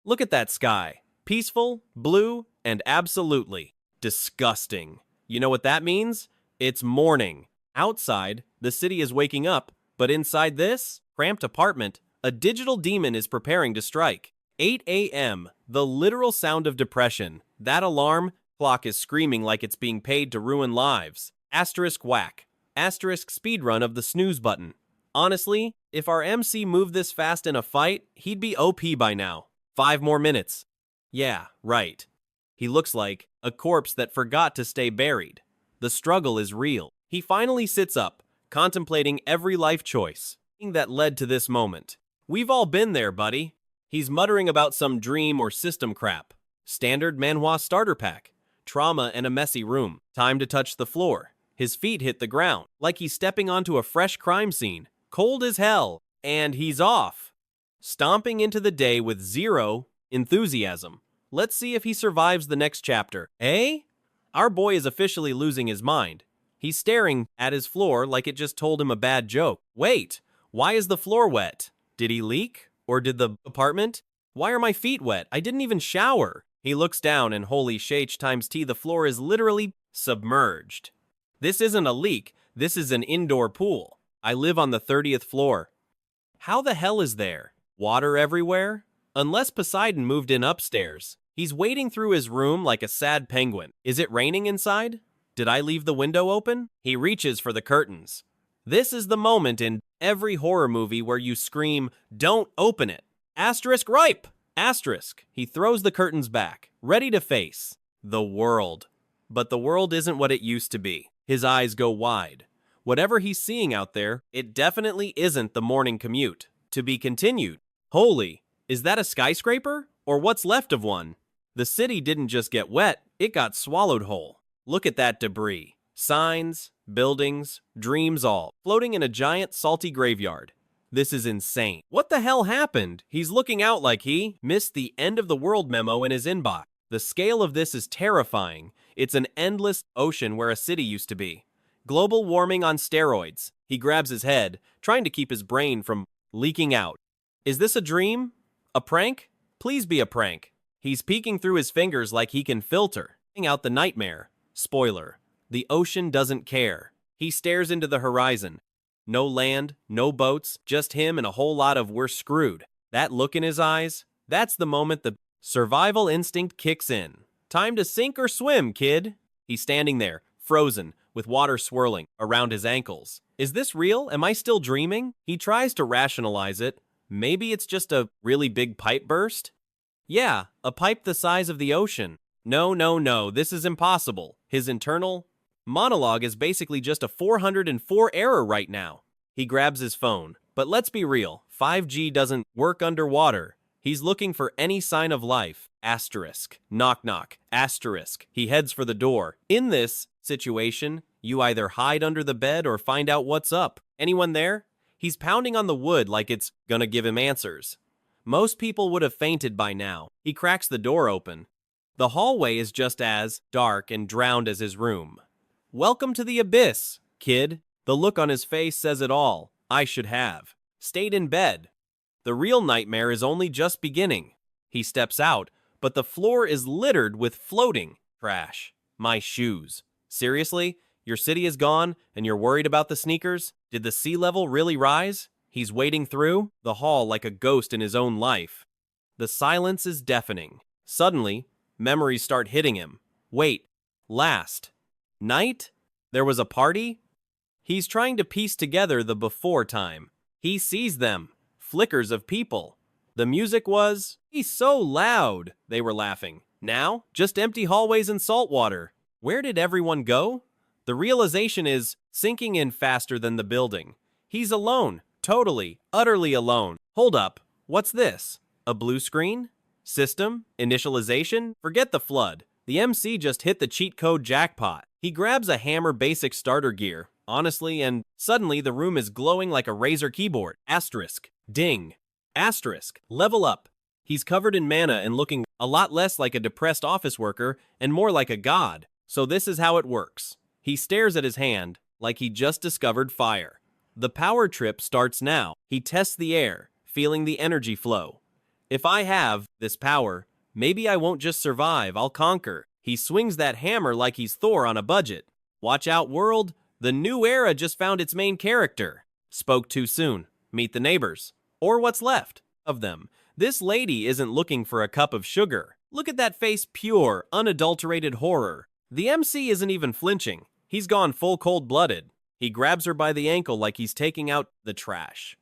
Look at that sky. Peaceful, blue, and absolutely disgusting. You know what that means? It's morning. Outside, the city is waking up, but inside this cramped apartment, a digital demon is preparing to strike. 8 a.m., the literal sound of depression. That alarm clock is screaming like it's being paid to ruin lives. Asterisk whack. Asterisk speedrun of the snooze button. Honestly, if our MC moved this fast in a fight, he'd be OP by now. 5 more minutes. Yeah, right. He looks like a corpse that forgot to stay buried. The struggle is real. He finally sits up, contemplating every life choice that led to this moment. We've all been there, buddy. He's muttering about some dream or system crap. Standard Manhwa starter pack. Trauma and a messy room. Time to touch the floor. His feet hit the ground, like he's stepping onto a fresh crime scene. Cold as hell, and he's off. Stomping into the day with zero enthusiasm. Let's see if he survives the next chapter. Eh? Our boy is officially losing his mind. He's staring at his floor like it just told him a bad joke. Wait, why is the floor wet? Did he leak? Or did the apartment? Why are my feet wet? I didn't even shower. He looks down and holy shh times T, the floor is literally submerged. This isn't a leak, this is an indoor pool. I live on the 30th floor. How the hell is there water everywhere? Unless Poseidon moved in upstairs. He's wading through his room like a sad penguin. Is it raining inside? Did I leave the window open? He reaches for the curtains. This is the moment in every horror movie where you scream, "Don't open it." Asterisk ripe! Asterisk. He throws the curtains back, ready to face the world. But the world isn't what it used to be. His eyes go wide. Whatever he's seeing out there, it definitely isn't the morning commute. To be continued. Holy, is that a skyscraper? Or what's left of one? The city didn't just get wet, it got swallowed whole. Look at that debris. Signs, buildings, dreams all, floating in a giant salty graveyard. This is insane. What the hell happened? He's looking out like he missed the end of the world memo in his inbox. The scale of this is terrifying. It's an endless ocean where a city used to be. Global warming on steroids. He grabs his head, trying to keep his brain from leaking out. Is this a dream? A prank? Please be a prank. He's peeking through his fingers like he can filter out the nightmare. Spoiler. The ocean doesn't care. He stares into the horizon. No land, no boats, just him and a whole lot of "we're screwed." That look in his eyes, that's the moment the survival instinct kicks in. Time to sink or swim, kid. He's standing there, frozen, with water swirling around his ankles. Is this real? Am I still dreaming? He tries to rationalize it. Maybe it's just a really big pipe burst? Yeah, a pipe the size of the ocean. No, this is impossible. His internal monologue is basically just a 404 error right now. He grabs his phone. But let's be real, 5G doesn't work underwater. He's looking for any sign of life. Asterisk. Knock knock. Asterisk. He heads for the door. In this situation, you either hide under the bed or find out what's up. Anyone there? He's pounding on the wood like it's gonna give him answers. Most people would have fainted by now. He cracks the door open. The hallway is just as dark and drowned as his room. Welcome to the abyss, kid. The look on his face says it all. I should have stayed in bed. The real nightmare is only just beginning. He steps out, but the floor is littered with floating trash. My shoes. Seriously? Your city is gone, and you're worried about the sneakers? Did the sea level really rise? He's wading through the hall like a ghost in his own life. The silence is deafening. Suddenly, memories start hitting him. Wait, last night? There was a party? He's trying to piece together the before time. He sees them. Flickers of people. The music was, "He's so loud," they were laughing. Now, just empty hallways and salt water. Where did everyone go? The realization is sinking in faster than the building. He's alone. Totally, utterly alone. Hold up. What's this? A blue screen? System? Initialization? Forget the flood. The MC just hit the cheat code jackpot. He grabs a hammer basic starter gear, honestly, and suddenly the room is glowing like a Razer keyboard. Asterisk. Ding. Asterisk. Level up. He's covered in mana and looking a lot less like a depressed office worker and more like a god. So this is how it works. He stares at his hand like he just discovered fire. The power trip starts now. He tests the air, feeling the energy flow. If I have this power, maybe I won't just survive, I'll conquer. He swings that hammer like he's Thor on a budget. Watch out, world. The new era just found its main character. Spoke too soon. Meet the neighbors. Or what's left of them. This lady isn't looking for a cup of sugar. Look at that face, pure, unadulterated horror. The MC isn't even flinching. He's gone full cold-blooded. He grabs her by the ankle like he's taking out the trash.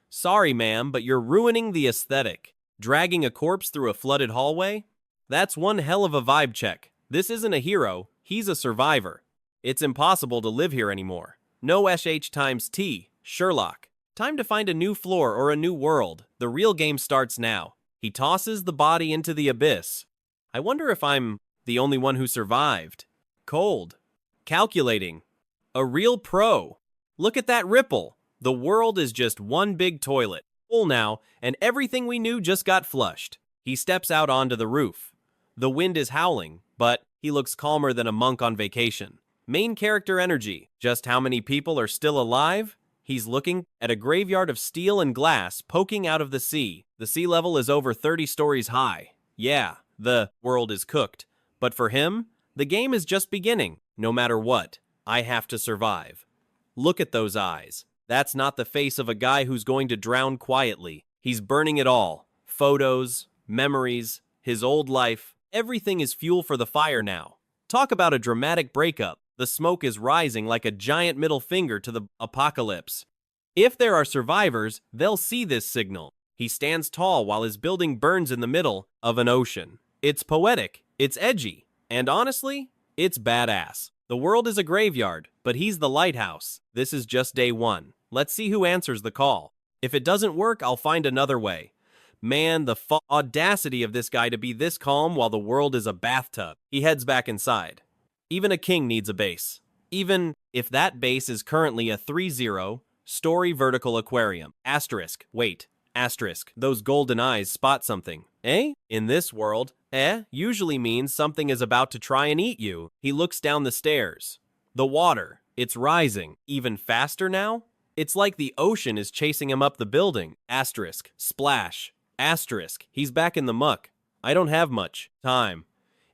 Sorry, ma'am, but you're ruining the aesthetic. Dragging a corpse through a flooded hallway? That's one hell of a vibe check. This isn't a hero, he's a survivor. It's impossible to live here anymore. No SH times T, Sherlock. Time to find a new floor or a new world. The real game starts now. He tosses the body into the abyss. I wonder if I'm the only one who survived. Cold. Calculating. A real pro. Look at that ripple. The world is just one big toilet. Full now, and everything we knew just got flushed. He steps out onto the roof. The wind is howling, but he looks calmer than a monk on vacation. Main character energy. Just how many people are still alive? He's looking at a graveyard of steel and glass poking out of the sea. The sea level is over 30 stories high. Yeah, the world is cooked. But for him, the game is just beginning. No matter what, I have to survive. Look at those eyes. That's not the face of a guy who's going to drown quietly. He's burning it all. Photos, memories, his old life. Everything is fuel for the fire now. Talk about a dramatic breakup. The smoke is rising like a giant middle finger to the apocalypse. If there are survivors, they'll see this signal. He stands tall while his building burns in the middle of an ocean. It's poetic, it's edgy, and honestly, it's badass. The world is a graveyard, but he's the lighthouse. This is just day one. Let's see who answers the call. If it doesn't work, I'll find another way. Man, the audacity of this guy to be this calm while the world is a bathtub. He heads back inside. Even a king needs a base. Even if that base is currently a 3-0-story vertical aquarium. Asterisk. Wait. Asterisk. Those golden eyes spot something. Eh? In this world, usually means something is about to try and eat you. He looks down the stairs. The water. It's rising. Even faster now? It's like the ocean is chasing him up the building. Asterisk. Splash. Asterisk. He's back in the muck. I don't have much time.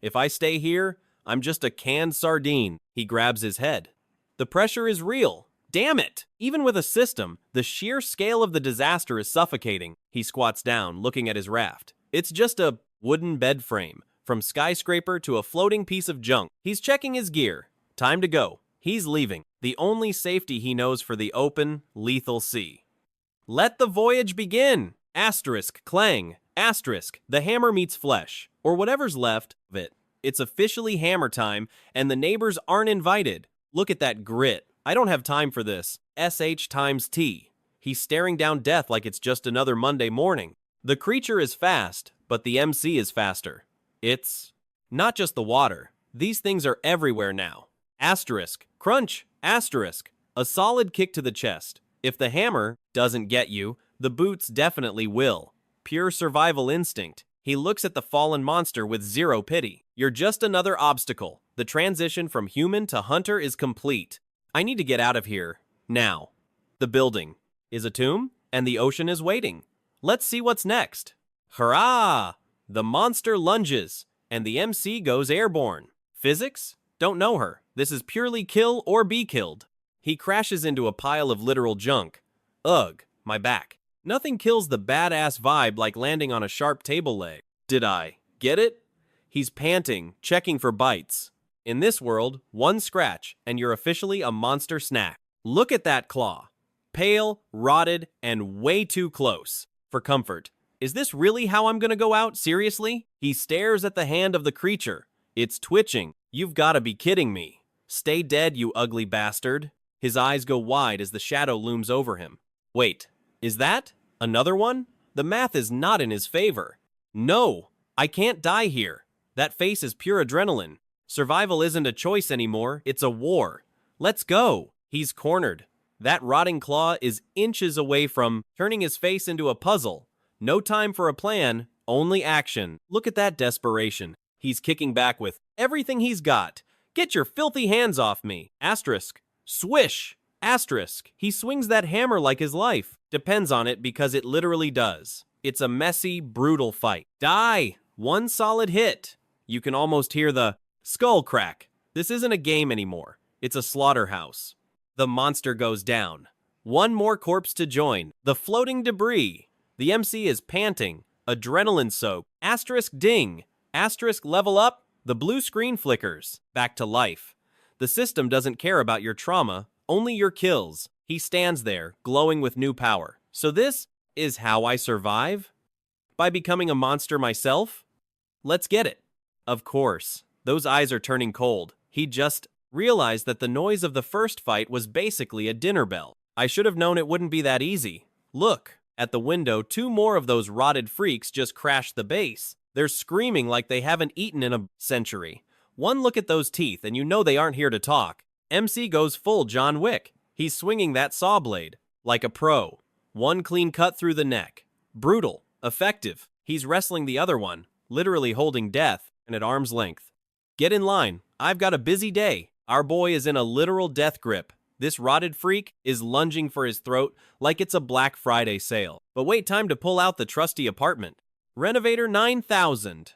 If I stay here, I'm just a canned sardine. He grabs his head. The pressure is real. Damn it! Even with a system, the sheer scale of the disaster is suffocating. He squats down, looking at his raft. It's just a wooden bed frame, from skyscraper to a floating piece of junk. He's checking his gear. Time to go. He's leaving. The only safety he knows for the open, lethal sea. Let the voyage begin! Asterisk, clang. Asterisk, the hammer meets flesh, or whatever's left of it. It's officially hammer time, and the neighbors aren't invited. Look at that grit. I don't have time for this. SH times T. He's staring down death like it's just another Monday morning. The creature is fast, but the MC is faster. It's not just the water. These things are everywhere now. Asterisk. Crunch. Asterisk. A solid kick to the chest. If the hammer doesn't get you, the boots definitely will. Pure survival instinct. He looks at the fallen monster with zero pity. You're just another obstacle. The transition from human to hunter is complete. I need to get out of here. Now. The building is a tomb, and the ocean is waiting. Let's see what's next. Hurrah! The monster lunges, and the MC goes airborne. Physics? Don't know her. This is purely kill or be killed. He crashes into a pile of literal junk. Ugh, my back. Nothing kills the badass vibe like landing on a sharp table leg. Did I get it? He's panting, checking for bites. In this world, one scratch, and you're officially a monster snack. Look at that claw. Pale, rotted, and way too close for comfort. Is this really how I'm gonna go out? Seriously? He stares at the hand of the creature. It's twitching. You've gotta be kidding me. Stay dead, you ugly bastard. His eyes go wide as the shadow looms over him. Wait, is that another one? The math is not in his favor. No, I can't die here. That face is pure adrenaline. Survival isn't a choice anymore, it's a war. Let's go. He's cornered. That rotting claw is inches away from turning his face into a puzzle. No time for a plan, only action. Look at that desperation. He's kicking back with everything he's got. Get your filthy hands off me. Asterisk. Swish. Asterisk. He swings that hammer like his life. Depends on it because it literally does. It's a messy, brutal fight. Die! One solid hit. You can almost hear the skull crack. This isn't a game anymore. It's a slaughterhouse. The monster goes down. One more corpse to join. The floating debris. The MC is panting. Adrenaline soaked. Asterisk ding. Asterisk level up. The blue screen flickers. Back to life. The system doesn't care about your trauma, only your kills. He stands there, glowing with new power. So this is how I survive? By becoming a monster myself? Let's get it. Of course. Those eyes are turning cold. He just realized that the noise of the first fight was basically a dinner bell. I should have known it wouldn't be that easy. Look, at the window, two more of those rotted freaks just crashed the base. They're screaming like they haven't eaten in a century. One look at those teeth and you know they aren't here to talk. MC goes full John Wick. He's swinging that saw blade like a pro. One clean cut through the neck. Brutal. Effective. He's wrestling the other one, literally holding death and at arm's length. Get in line. I've got a busy day. Our boy is in a literal death grip. This rotted freak is lunging for his throat like it's a Black Friday sale. But wait, time to pull out the trusty apartment. Renovator 9000.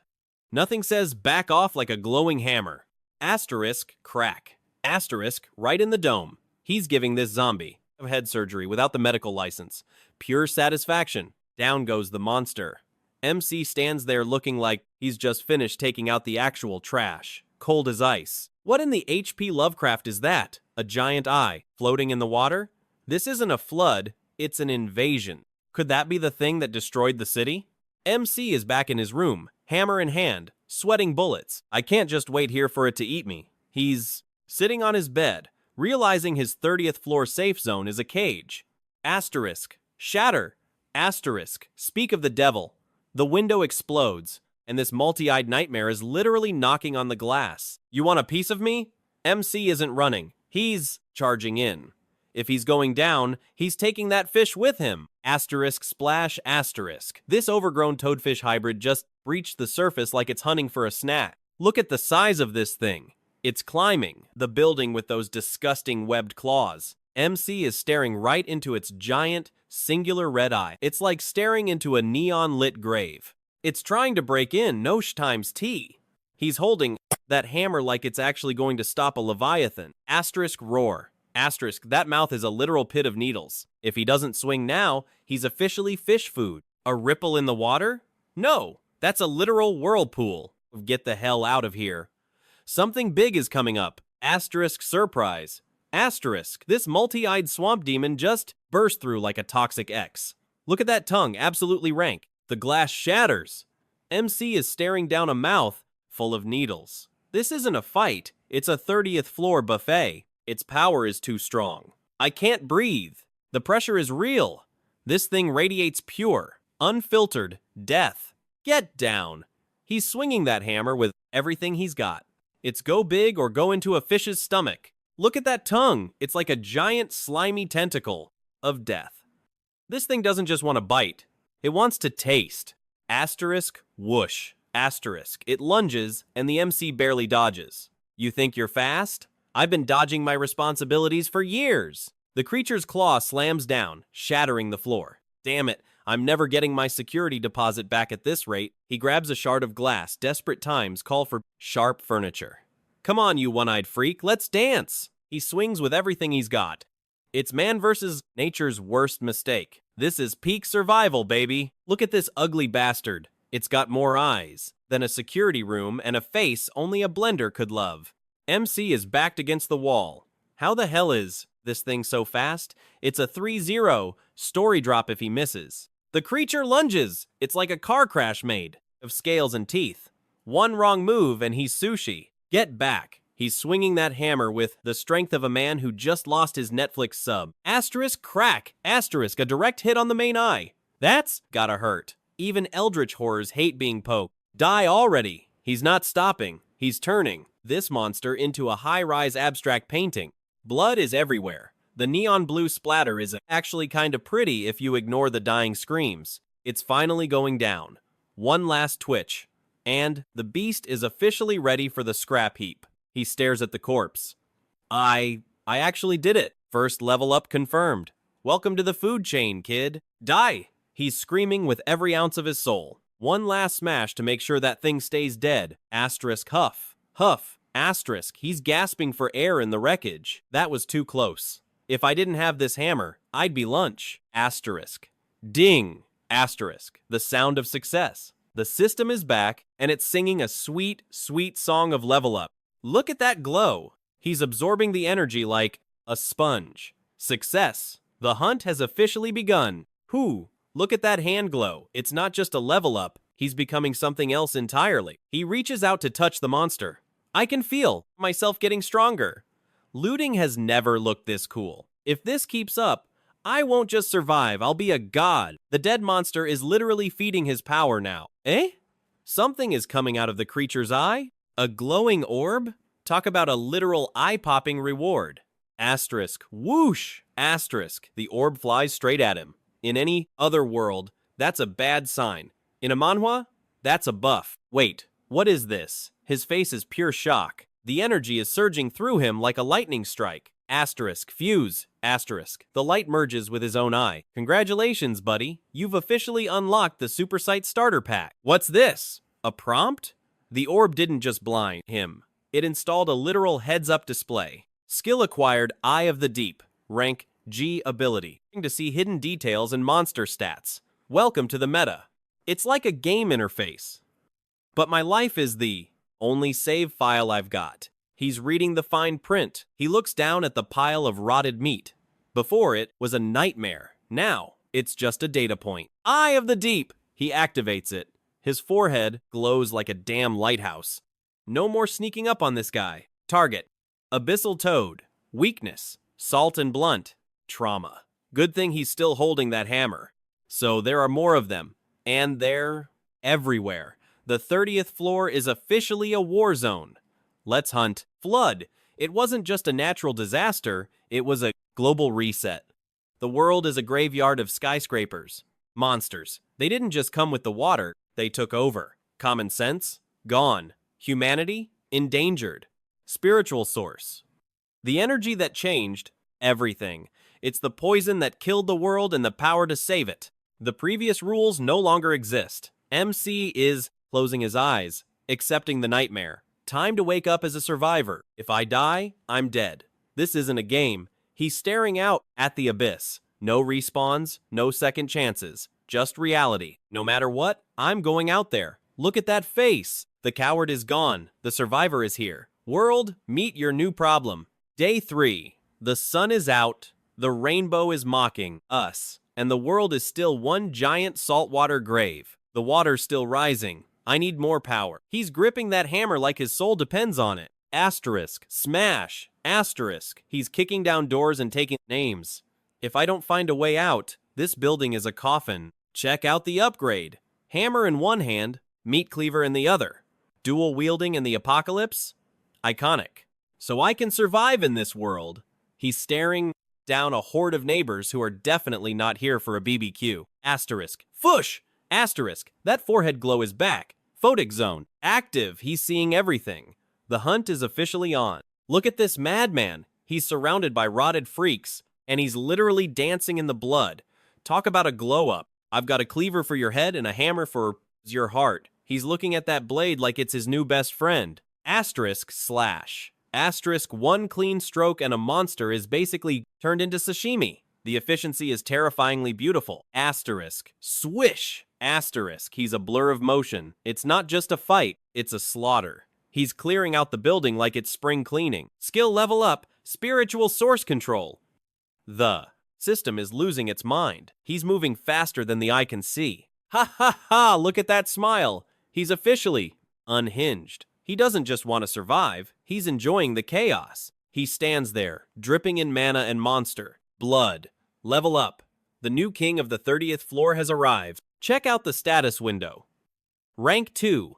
Nothing says back off like a glowing hammer. Asterisk crack. Asterisk right in the dome. He's giving this zombie head surgery without the medical license. Pure satisfaction. Down goes the monster. MC stands there looking like he's just finished taking out the actual trash. Cold as ice. What in the H.P. Lovecraft is that? A giant eye floating in the water? This isn't a flood, it's an invasion. Could that be the thing that destroyed the city? MC is back in his room, hammer in hand, sweating bullets. I can't just wait here for it to eat me. He's sitting on his bed, realizing his 30th floor safe zone is a cage. Asterisk. Shatter. Asterisk. Speak of the devil. The window explodes, and this multi-eyed nightmare is literally knocking on the glass. You want a piece of me? MC isn't running. He's charging in. If he's going down, he's taking that fish with him. Asterisk splash asterisk. This overgrown toadfish hybrid just breached the surface like it's hunting for a snack. Look at the size of this thing. It's climbing the building with those disgusting webbed claws. MC is staring right into its giant, singular red eye. It's like staring into a neon-lit grave. It's trying to break in Nosh times T. He's holding that hammer like it's actually going to stop a leviathan. Asterisk roar. Asterisk, that mouth is a literal pit of needles. If he doesn't swing now, he's officially fish food. A ripple in the water? No, that's a literal whirlpool. Get the hell out of here. Something big is coming up. Asterisk surprise. Asterisk, this multi-eyed swamp demon just burst through like a toxic X. Look at that tongue, absolutely rank. The glass shatters. MC is staring down a mouth full of needles. This isn't a fight, it's a 30th floor buffet. Its power is too strong. I can't breathe. The pressure is real. This thing radiates pure, unfiltered death. Get down. He's swinging that hammer with everything he's got. It's go big or go into a fish's stomach. Look at that tongue. It's like a giant slimy tentacle of death. This thing doesn't just want to bite. It wants to taste. Asterisk whoosh. Asterisk. It lunges and the MC barely dodges. You think you're fast? I've been dodging my responsibilities for years. The creature's claw slams down, shattering the floor. Damn it, I'm never getting my security deposit back at this rate. He grabs a shard of glass. Desperate times call for sharp furniture. Come on, you one-eyed freak, let's dance. He swings with everything he's got. It's man versus nature's worst mistake. This is peak survival, baby. Look at this ugly bastard. It's got more eyes than a security room and a face only a blender could love. MC is backed against the wall. How the hell is this thing so fast? It's a 3-0 story drop if he misses. The creature lunges. It's like a car crash made of scales and teeth. One wrong move and he's sushi. Get back. He's swinging that hammer with the strength of a man who just lost his Netflix sub. Asterisk crack. Asterisk a direct hit on the main eye. That's gotta hurt. Even eldritch horrors hate being poked. Die already. He's not stopping. He's turning this monster into a high-rise abstract painting. Blood is everywhere. The neon blue splatter is actually kind of pretty if you ignore the dying screams. It's finally going down. One last twitch. And the beast is officially ready for the scrap heap. He stares at the corpse. I actually did it. First level up confirmed. Welcome to the food chain, kid. Die! He's screaming with every ounce of his soul. One last smash to make sure that thing stays dead. Asterisk huff. Huff. Asterisk. He's gasping for air in the wreckage. That was too close. If I didn't have this hammer, I'd be lunch. Asterisk. Ding. Asterisk. The sound of success. The system is back, and it's singing a sweet, sweet song of level up. Look at that glow. He's absorbing the energy like a sponge. Success. The hunt has officially begun. Whew. Look at that hand glow. It's not just a level up. He's becoming something else entirely. He reaches out to touch the monster. I can feel myself getting stronger. Looting has never looked this cool. If this keeps up, I won't just survive, I'll be a god. The dead monster is literally feeding his power now. Eh? Something is coming out of the creature's eye? A glowing orb? Talk about a literal eye-popping reward. Asterisk. Whoosh! Asterisk. The orb flies straight at him. In any other world, that's a bad sign. In a manhwa, that's a buff. Wait, what is this? His face is pure shock. The energy is surging through him like a lightning strike. Asterisk. Fuse. Asterisk. The light merges with his own eye. Congratulations, buddy. You've officially unlocked the Super Sight Starter Pack. What's this? A prompt? The orb didn't just blind him. It installed a literal heads-up display. Skill acquired Eye of the Deep. Rank G ability. To see hidden details and monster stats. Welcome to the meta. It's like a game interface. But my life is the only save file I've got. He's reading the fine print. He looks down at the pile of rotted meat. Before it was a nightmare. Now, it's just a data point. Eye of the Deep! He activates it. His forehead glows like a damn lighthouse. No more sneaking up on this guy. Target. Abyssal Toad. Weakness. Salt and blunt. Trauma. Good thing he's still holding that hammer. So there are more of them. And they're everywhere. The 30th floor is officially a war zone. Let's hunt. Flood. It wasn't just a natural disaster, it was a global reset. The world is a graveyard of skyscrapers. Monsters. They didn't just come with the water, they took over. Common sense? Gone. Humanity? Endangered. Spiritual source. The energy that changed everything. It's the poison that killed the world and the power to save it. The previous rules no longer exist. MC is closing his eyes, accepting the nightmare. Time to wake up as a survivor. If I die, I'm dead. This isn't a game. He's staring out at the abyss. No respawns, no second chances. Just reality. No matter what, I'm going out there. Look at that face. The coward is gone. The survivor is here. World, meet your new problem. Day 3. The sun is out. The rainbow is mocking us. And the world is still one giant saltwater grave. The water's still rising. I need more power. He's gripping that hammer like his soul depends on it. Asterisk. Smash. Asterisk. He's kicking down doors and taking names. If I don't find a way out, this building is a coffin. Check out the upgrade. Hammer in one hand, meat cleaver in the other. Dual wielding in the apocalypse? Iconic. So I can survive in this world. He's staring down a horde of neighbors who are definitely not here for a BBQ. Asterisk. Fush! Asterisk. That forehead glow is back. Photic zone. Active. He's seeing everything. The hunt is officially on. Look at this madman. He's surrounded by rotted freaks, and he's literally dancing in the blood. Talk about a glow up. I've got a cleaver for your head and a hammer for your heart. He's looking at that blade like it's his new best friend. Asterisk slash. Asterisk, one clean stroke and a monster is basically turned into sashimi. The efficiency is terrifyingly beautiful. Asterisk. Swish. Asterisk. He's a blur of motion. It's not just a fight, it's a slaughter. He's clearing out the building like it's spring cleaning. Skill level up. Spiritual source control. The system is losing its mind. He's moving faster than the eye can see. Ha ha ha! Look at that smile. He's officially unhinged. He doesn't just want to survive, he's enjoying the chaos. He stands there, dripping in mana and monster. Blood. Level up. The new king of the 30th floor has arrived. Check out the status window. Rank 2.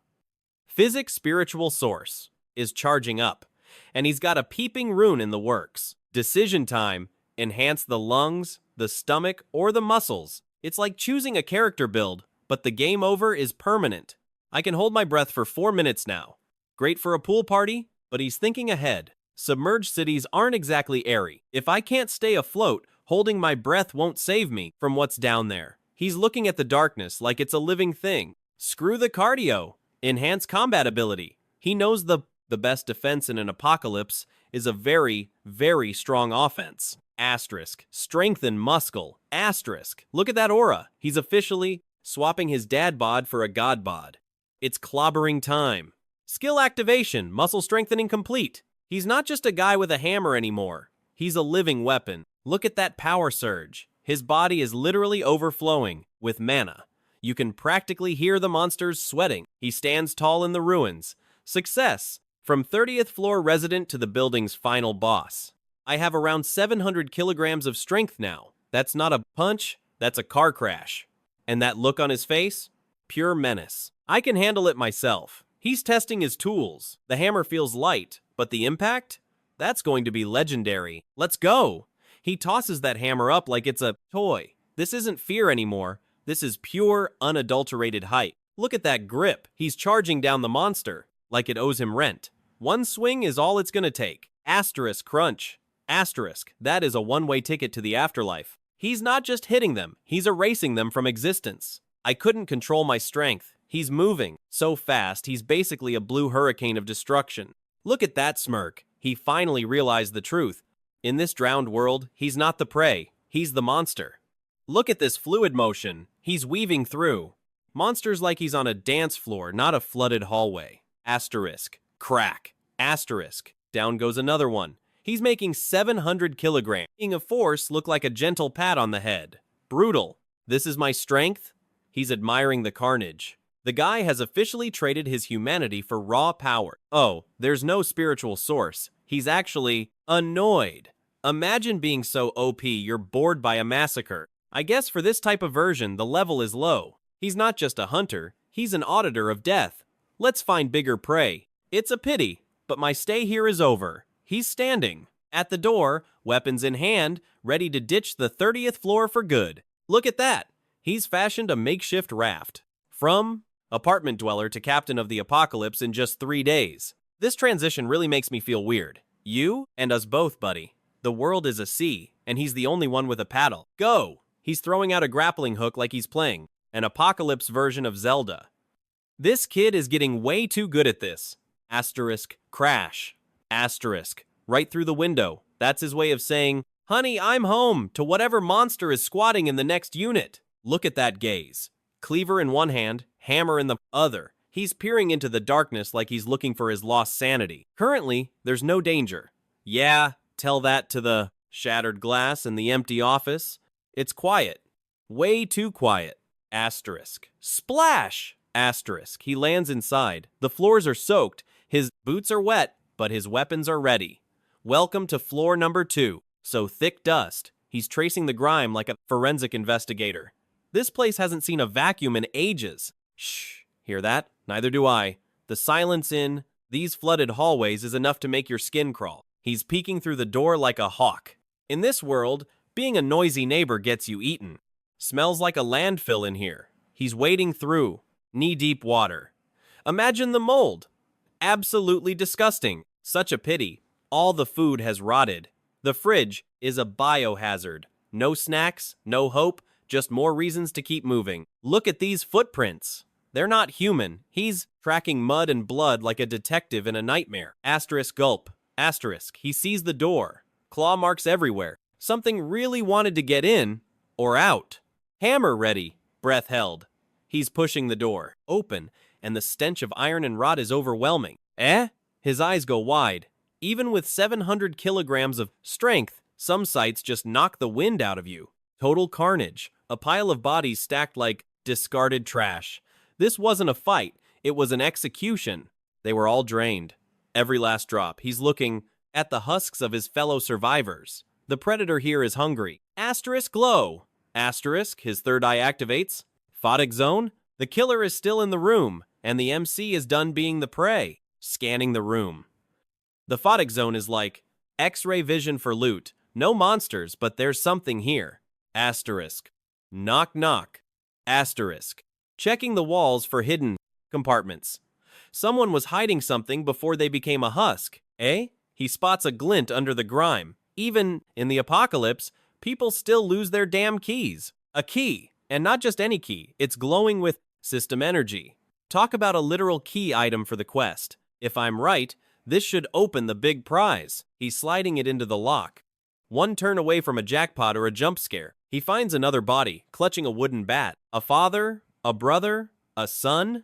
Physics Spiritual Source is charging up, and he's got a peeping rune in the works. Decision time. Enhance the lungs, the stomach, or the muscles. It's like choosing a character build, but the game over is permanent. I can hold my breath for 4 minutes now. Great for a pool party, but he's thinking ahead. Submerged cities aren't exactly airy. If I can't stay afloat, holding my breath won't save me from what's down there. He's looking at the darkness like it's a living thing. Screw the cardio. Enhance combat ability. He knows the best defense in an apocalypse is a very, very strong offense. Asterisk. Strengthen muscle. Asterisk. Look at that aura. He's officially swapping his dad bod for a god bod. It's clobbering time. Skill activation. Muscle strengthening complete. He's not just a guy with a hammer anymore. He's a living weapon. Look at that power surge. His body is literally overflowing with mana. You can practically hear the monsters sweating. He stands tall in the ruins. Success. From 30th floor resident to the building's final boss. I have around 700 kilograms of strength now. That's not a punch, that's a car crash. And that look on his face? Pure menace. I can handle it myself. He's testing his tools. The hammer feels light, but the impact? That's going to be legendary. Let's go! He tosses that hammer up like it's a toy. This isn't fear anymore. This is pure, unadulterated hype. Look at that grip. He's charging down the monster like it owes him rent. One swing is all it's gonna take. Asterisk crunch. Asterisk. That is a one-way ticket to the afterlife. He's not just hitting them, he's erasing them from existence. I couldn't control my strength. He's moving so fast, he's basically a blue hurricane of destruction. Look at that smirk. He finally realized the truth. In this drowned world, he's not the prey, he's the monster. Look at this fluid motion. He's weaving through. Monsters like he's on a dance floor, not a flooded hallway. Asterisk. Crack. Asterisk. Down goes another one. He's making 700 kilograms. Making a force look like a gentle pat on the head. Brutal. This is my strength? He's admiring the carnage. The guy has officially traded his humanity for raw power. Oh, there's no spiritual source. He's actually annoyed. Imagine being so OP you're bored by a massacre. I guess for this type of version, the level is low. He's not just a hunter, he's an auditor of death. Let's find bigger prey. It's a pity, but my stay here is over. He's standing at the door, weapons in hand, ready to ditch the 30th floor for good. Look at that. He's fashioned a makeshift raft. From apartment dweller to captain of the apocalypse in just 3 days. This transition really makes me feel weird. You and us both, buddy. The world is a sea, and he's the only one with a paddle. Go! He's throwing out a grappling hook like he's playing an apocalypse version of Zelda. This kid is getting way too good at this. Asterisk, crash. Asterisk, right through the window. That's his way of saying, honey, I'm home, to whatever monster is squatting in the next unit. Look at that gaze. Cleaver in one hand, hammer in the other. He's peering into the darkness like he's looking for his lost sanity. Currently, there's no danger. Yeah, tell that to the shattered glass in the empty office. It's quiet. Way too quiet. Asterisk. Splash! Asterisk. He lands inside. The floors are soaked. His boots are wet, but his weapons are ready. Welcome to floor number 2. So thick dust. He's tracing the grime like a forensic investigator. This place hasn't seen a vacuum in ages. Shh. Hear that? Neither do I. The silence in these flooded hallways is enough to make your skin crawl. He's peeking through the door like a hawk. In this world, being a noisy neighbor gets you eaten. Smells like a landfill in here. He's wading through knee-deep water. Imagine the mold. Absolutely disgusting. Such a pity. All the food has rotted. The fridge is a biohazard. No snacks, no hope, just more reasons to keep moving. Look at these footprints. They're not human. He's tracking mud and blood like a detective in a nightmare. Asterisk gulp. Asterisk. He sees the door. Claw marks everywhere. Something really wanted to get in or out. Hammer ready. Breath held. He's pushing the door open, and the stench of iron and rot is overwhelming. His eyes go wide. Even with 700 kilograms of strength, some sights just knock the wind out of you. Total carnage. A pile of bodies stacked like discarded trash. This wasn't a fight. It was an execution. They were all drained. Every last drop. He's looking at the husks of his fellow survivors. The predator here is hungry. Asterisk glow. Asterisk, his third eye activates. Photic zone. The killer is still in the room, and the MC is done being the prey. Scanning the room. The photic zone is like X-ray vision for loot. No monsters, but there's something here. Asterisk. Knock knock. Asterisk. Checking the walls for hidden compartments. Someone was hiding something before they became a husk. He spots a glint under the grime. Even in the apocalypse, people still lose their damn keys. A key. And not just any key, it's glowing with system energy. Talk about a literal key item for the quest. If I'm right, this should open the big prize. He's sliding it into the lock. One turn away from a jackpot or a jump scare. He finds another body, clutching a wooden bat. A father, a brother, a son.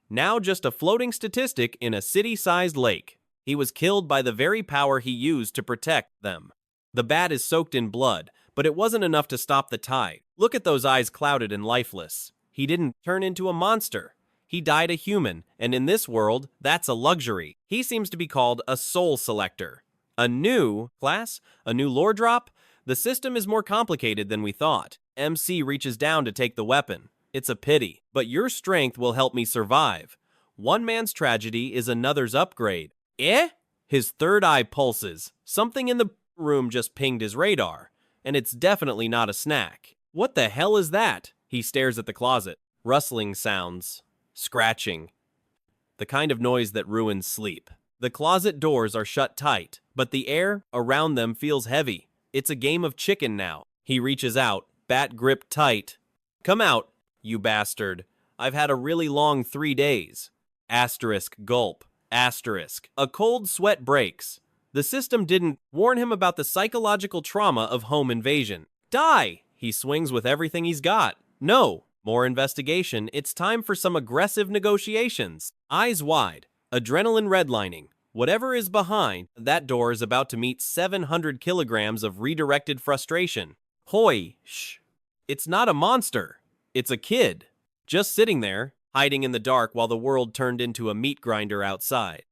Now just a floating statistic in a city-sized lake. He was killed by the very power he used to protect them. The bat is soaked in blood, but it wasn't enough to stop the tide. Look at those eyes clouded and lifeless. He didn't turn into a monster. He died a human, and in this world, that's a luxury. He seems to be called a soul selector. A new class? A new lore drop? The system is more complicated than we thought. MC reaches down to take the weapon. It's a pity, but your strength will help me survive. One man's tragedy is another's upgrade. Eh? His third eye pulses. Something in the room just pinged his radar, and it's definitely not a snack. What the hell is that? He stares at the closet. Rustling sounds. Scratching. The kind of noise that ruins sleep. The closet doors are shut tight, but the air around them feels heavy. It's a game of chicken now. He reaches out, bat gripped tight. Come out, you bastard. I've had a really long 3 days. Asterisk gulp. Asterisk. A cold sweat breaks. The system didn't warn him about the psychological trauma of home invasion. Die! He swings with everything he's got. No. More investigation. It's time for some aggressive negotiations. Eyes wide. Adrenaline redlining. Whatever is behind, that door is about to meet 700 kilograms of redirected frustration. Hoi, shh. It's not a monster. It's a kid. Just sitting there, hiding in the dark while the world turned into a meat grinder outside.